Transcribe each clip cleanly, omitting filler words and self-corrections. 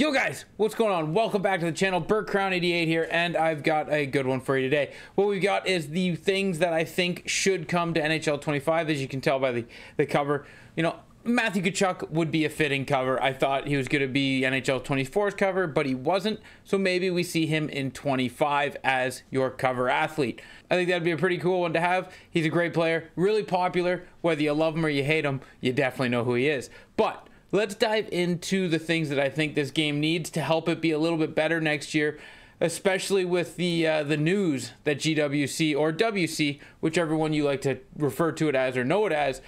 Yo guys, what's going on? Welcome back to the channel. BurtCrown88 here, and I've got a good one for you today. What we've got is the things that I think should come to NHL 25, as you can tell by the cover. You know, Matthew Tkachuk would be a fitting cover. I thought he was going to be NHL 24's cover, but he wasn't. So maybe we see him in 25 as your cover athlete. I think that'd be a pretty cool one to have. He's a great player, really popular. Whether you love him or you hate him, you definitely know who he is. But let's dive into the things that I think this game needs to help it be a little bit better next year, especially with the news that GWC or WC, whichever one you like to refer to it as or know it as,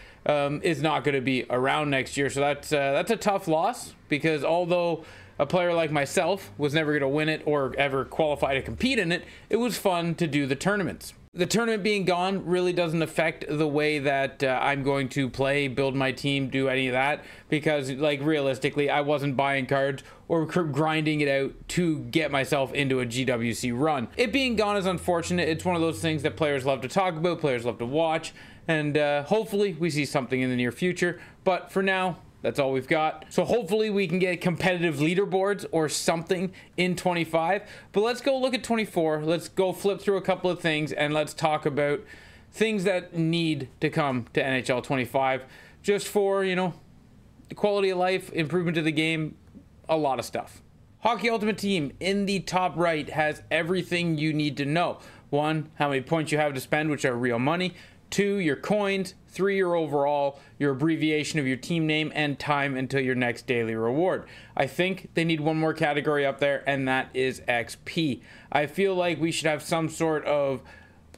is not going to be around next year. So that's a tough loss, because although a player like myself was never going to win it or ever qualify to compete in it, it was fun to do the tournaments. The tournament being gone really doesn't affect the way that I'm going to play, build my team, do any of that, because like realistically, I wasn't buying cards or grinding it out to get myself into a GWC run. It being gone is unfortunate. It's one of those things that players love to talk about, players love to watch, and hopefully we see something in the near future. But for now, that's all we've got. So hopefully we can get competitive leaderboards or something in 25. But let's go look at 24. Let's go flip through a couple of things and let's talk about things that need to come to NHL 25 just for, you know, quality of life, improvement to the game, a lot of stuff. Hockey Ultimate Team in the top right has everything you need to know. 1, how many points you have to spend, which are real money. 2, your coins. 3, your overall, your abbreviation of your team name, and time until your next daily reward. I think they need one more category up there, and that is XP. I feel like we should have some sort of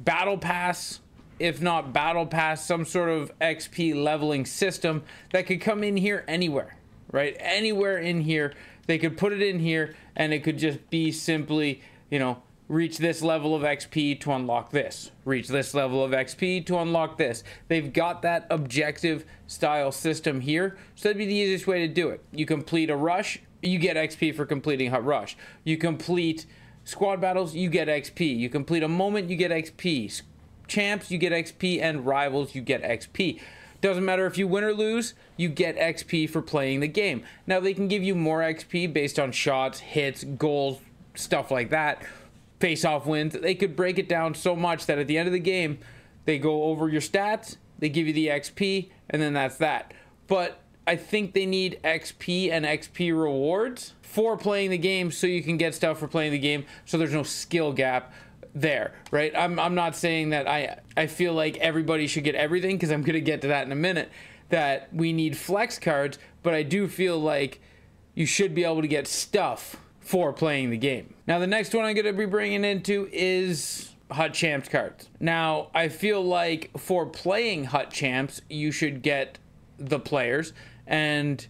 battle pass, if not battle pass, some sort of XP leveling system that could come in here anywhere, right? Anywhere in here, they could put it in here, and it could just be simply, you know, reach this level of XP to unlock this. Reach this level of XP to unlock this. They've got that objective style system here, so that'd be the easiest way to do it. You complete a rush, you get XP for completing a rush. You complete squad battles, you get XP. You complete a moment, you get XP. Champs, you get XP, and rivals, you get XP. Doesn't matter if you win or lose, you get XP for playing the game. Now, they can give you more XP based on shots, hits, goals, stuff like that. Face-off wins. They could break it down so much that at the end of the game, they go over your stats, they give you the XP, and then that's that. But I think they need XP and XP rewards for playing the game, so you can get stuff for playing the game, so there's no skill gap there, right? I'm not saying that I feel like everybody should get everything, because I'm going to get to that in a minute, that we need flex cards, but I do feel like you should be able to get stuff for playing the game. Now, the next one I'm going to be bringing into is Hut Champs cards. Now, I feel like for playing Hut Champs, you should get the players, and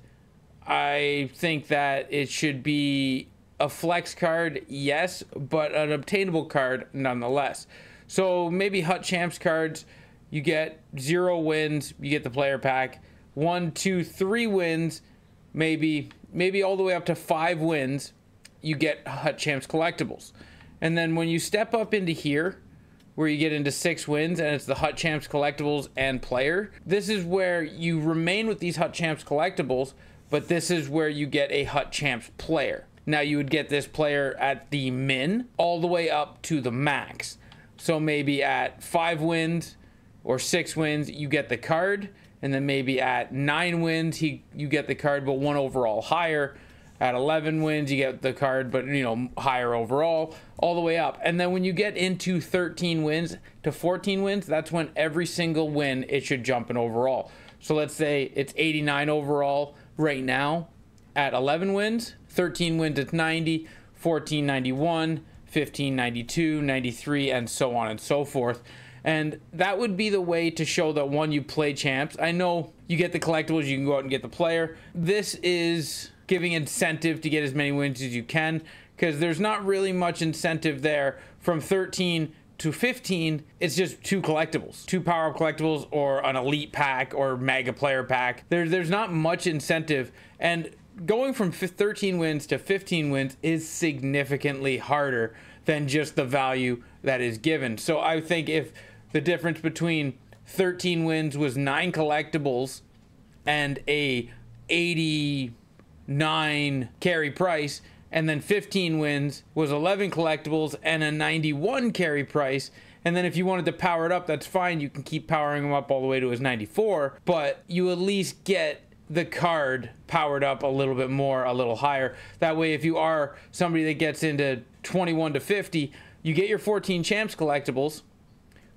I think that it should be a flex card, yes, but an obtainable card nonetheless. So maybe Hut Champs cards, you get 0 wins, you get the player pack. 1, 2, 3 wins, maybe all the way up to 5 wins, you get Hut Champs collectibles. And then when you step up into here, where you get into 6 wins, and it's the Hut Champs collectibles and player, this is where you remain with these Hut Champs collectibles, but this is where you get a Hut Champs player. Now, you would get this player at the min all the way up to the max. So maybe at 5 wins or 6 wins, you get the card, and then maybe at 9 wins, you get the card, but 1 overall higher. At 11 wins, you get the card, but, you know, higher overall, all the way up. And then when you get into 13 wins to 14 wins, that's when every single win, it should jump in overall. So let's say it's 89 overall right now at 11 wins, 13 wins it's 90, 14 91, 15 92, 93, and so on and so forth. And that would be the way to show that, one, you play champs. I know you get the collectibles, you can go out and get the player. This is giving incentive to get as many wins as you can, because there's not really much incentive there. From 13 to 15, it's just 2 collectibles, 2 power-up collectibles, or an elite pack or mega player pack. There's not much incentive, and going from 13 wins to 15 wins is significantly harder than just the value that is given. So I think if the difference between 13 wins was 9 collectibles and a 80 9 carry price, and then 15 wins was 11 collectibles and a 91 carry price. And then if you wanted to power it up, that's fine. You can keep powering him up all the way to his 94, but you at least get the card powered up a little bit more, a little higher. That way, if you are somebody that gets into 21 to 50, you get your 14 champs collectibles,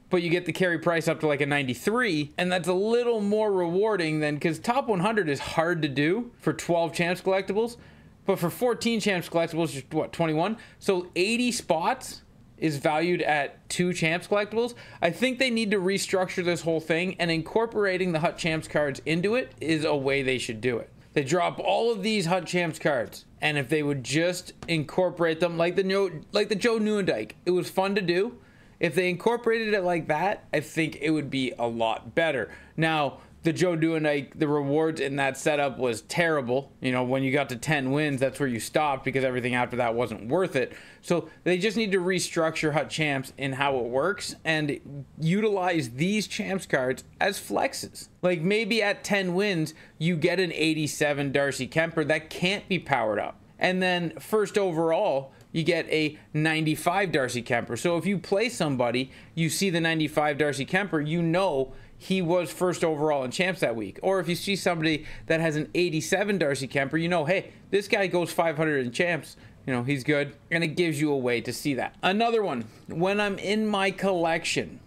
but you get the carry price up to like a 93, and that's a little more rewarding than, because top 100 is hard to do for 12 champs collectibles. But for 14 champs collectibles, just what, 21? So 80 spots is valued at 2 champs collectibles. I think they need to restructure this whole thing, and incorporating the Hut Champs cards into it is a way they should do it. They drop all of these Hut Champs cards, and if they would just incorporate them like the Joe Nieuwendyk, it was fun to do. If they incorporated it like that, I think it would be a lot better. Now, the Joe Nieuwendyk, the rewards in that setup was terrible. You know, when you got to 10 wins, that's where you stopped, because everything after that wasn't worth it. So they just need to restructure Hut Champs in how it works and utilize these Champs cards as flexes. Like maybe at 10 wins, you get an 87 Darcy Kemper that can't be powered up. And then first overall, you get a 95 Darcy Kemper. So if you play somebody, you see the 95 Darcy Kemper, you know he was first overall in champs that week. Or if you see somebody that has an 87 Darcy Kemper, you know, hey, this guy goes 500 in champs. You know, he's good. And it gives you a way to see that. Another one, when I'm in my collection,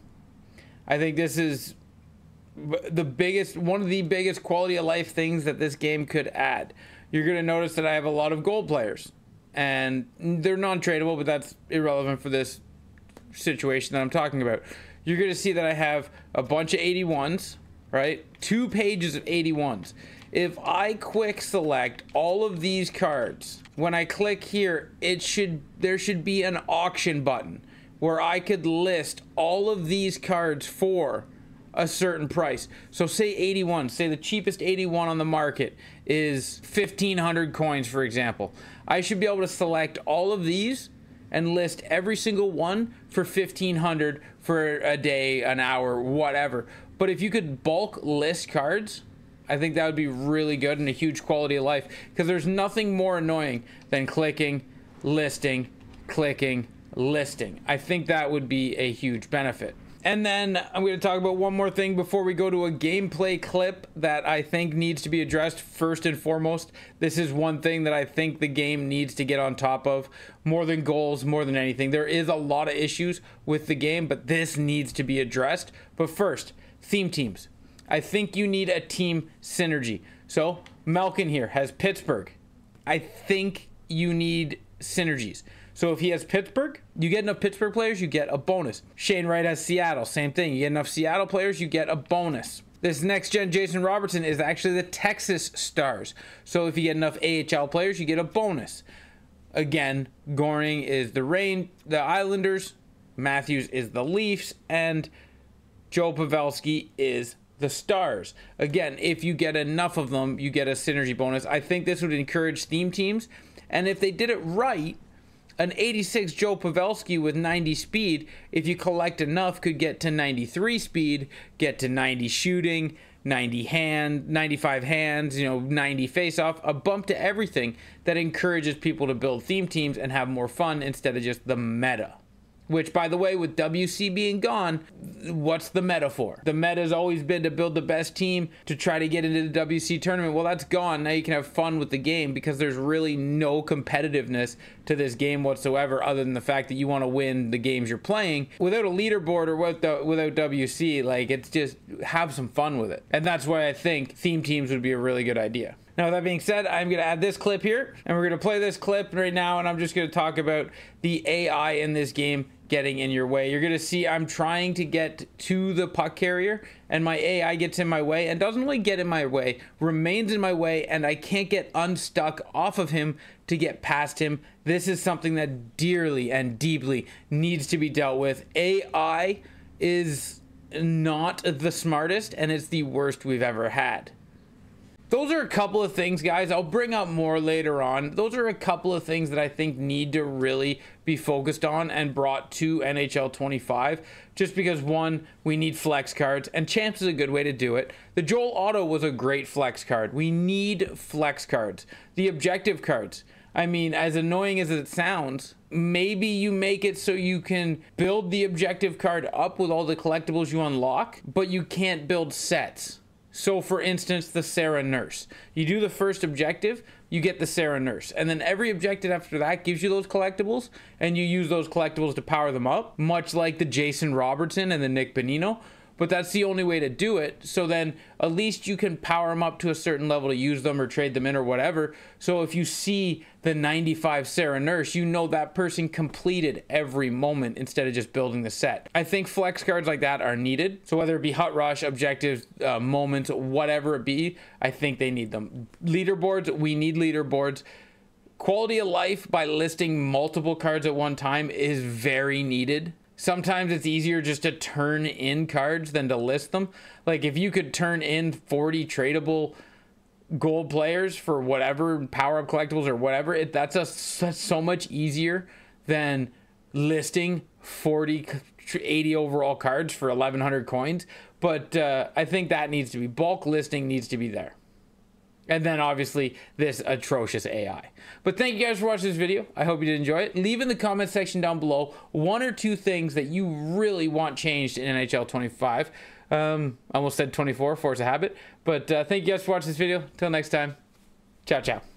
I think this is the biggest, one of the biggest quality of life things that this game could add. You're going to notice that I have a lot of gold players. And they're non-tradable, but that's irrelevant for this situation that I'm talking about. You're going to see that I have a bunch of 81s, right? 2 pages of 81s. If I quick select all of these cards, when I click here, there should be an auction button where I could list all of these cards for a certain price. So say 81, say the cheapest 81 on the market is 1,500 coins, for example. I should be able to select all of these and list every single one for 1,500 for a day, an hour, whatever. But if you could bulk list cards, I think that would be really good and a huge quality of life, because there's nothing more annoying than clicking, listing, clicking, listing. I think that would be a huge benefit. And then I'm going to talk about one more thing before we go to a gameplay clip that I think needs to be addressed first and foremost. This is one thing that I think the game needs to get on top of, more than goals, more than anything. There is a lot of issues with the game, but this needs to be addressed. But first, theme teams. I think you need a team synergy. So Malkin here has Pittsburgh. I think you need synergies. So if he has Pittsburgh, you get enough Pittsburgh players, you get a bonus. Shane Wright has Seattle, same thing. You get enough Seattle players, you get a bonus. This next gen Jason Robertson is actually the Texas Stars. So if you get enough AHL players, you get a bonus. Again, Goring is the Islanders, Matthews is the Leafs, and Joe Pavelski is the Stars. Again, if you get enough of them, you get a synergy bonus. I think this would encourage theme teams, and if they did it right, an 86 Joe Pavelski with 90 speed, if you collect enough, could get to 93 speed, get to 90 shooting, 95 hands, 90 face-off, a bump to everything that encourages people to build theme teams and have more fun instead of just the meta. Which, by the way, with WC being gone, what's the meta for? The meta has always been to build the best team to try to get into the WC tournament. Well, that's gone. Now you can have fun with the game because there's really no competitiveness to this game whatsoever, other than the fact that you want to win the games you're playing. Without a leaderboard or without WC, like, it's just have some fun with it. And that's why I think theme teams would be a really good idea. Now, with that being said, I'm going to add this clip here, and we're going to play this clip right now, and I'm just going to talk about the AI in this game getting in your way. You're going to see I'm trying to get to the puck carrier, and my AI gets in my way, and doesn't really get in my way, remains in my way, and I can't get unstuck off of him to get past him. This is something that dearly and deeply needs to be dealt with. AI is not the smartest, and it's the worst we've ever had. those are a couple of things, guys. I'll bring up more later on. Those are a couple of things that I think need to really be focused on and brought to NHL 25. Just because, one, we need flex cards, and Champs is a good way to do it. The Joel Otto was a great flex card. We need flex cards. The objective cards. I mean, as annoying as it sounds, maybe you make it so you can build the objective card up with all the collectibles you unlock, but you can't build sets. So for instance, the Sarah Nurse. You do the first objective, you get the Sarah Nurse. And then every objective after that gives you those collectibles, and you use those collectibles to power them up, much like the Jason Robertson and the Nick Bonino. But that's the only way to do it. So then at least you can power them up to a certain level to use them or trade them in or whatever. So if you see the 95 Sarah Nurse, you know that person completed every moment instead of just building the set. I think flex cards like that are needed. So whether it be Hut Rush, objectives, moments, whatever it be, I think they need them. Leaderboards, we need leaderboards. Quality of life by listing multiple cards at one time is very needed. Sometimes it's easier just to turn in cards than to list them. Like if you could turn in 40 tradable gold players for whatever, power-up collectibles or whatever, that's so much easier than listing 40, 80 overall cards for 1,100 coins. But I think that needs to be, bulk listing needs to be there. And then obviously this atrocious AI. But thank you guys for watching this video. I hope you did enjoy it. Leave in the comment section down below 1 or 2 things that you really want changed in NHL 25. I almost said 24, force a habit. But thank you guys for watching this video. Till next time, ciao, ciao.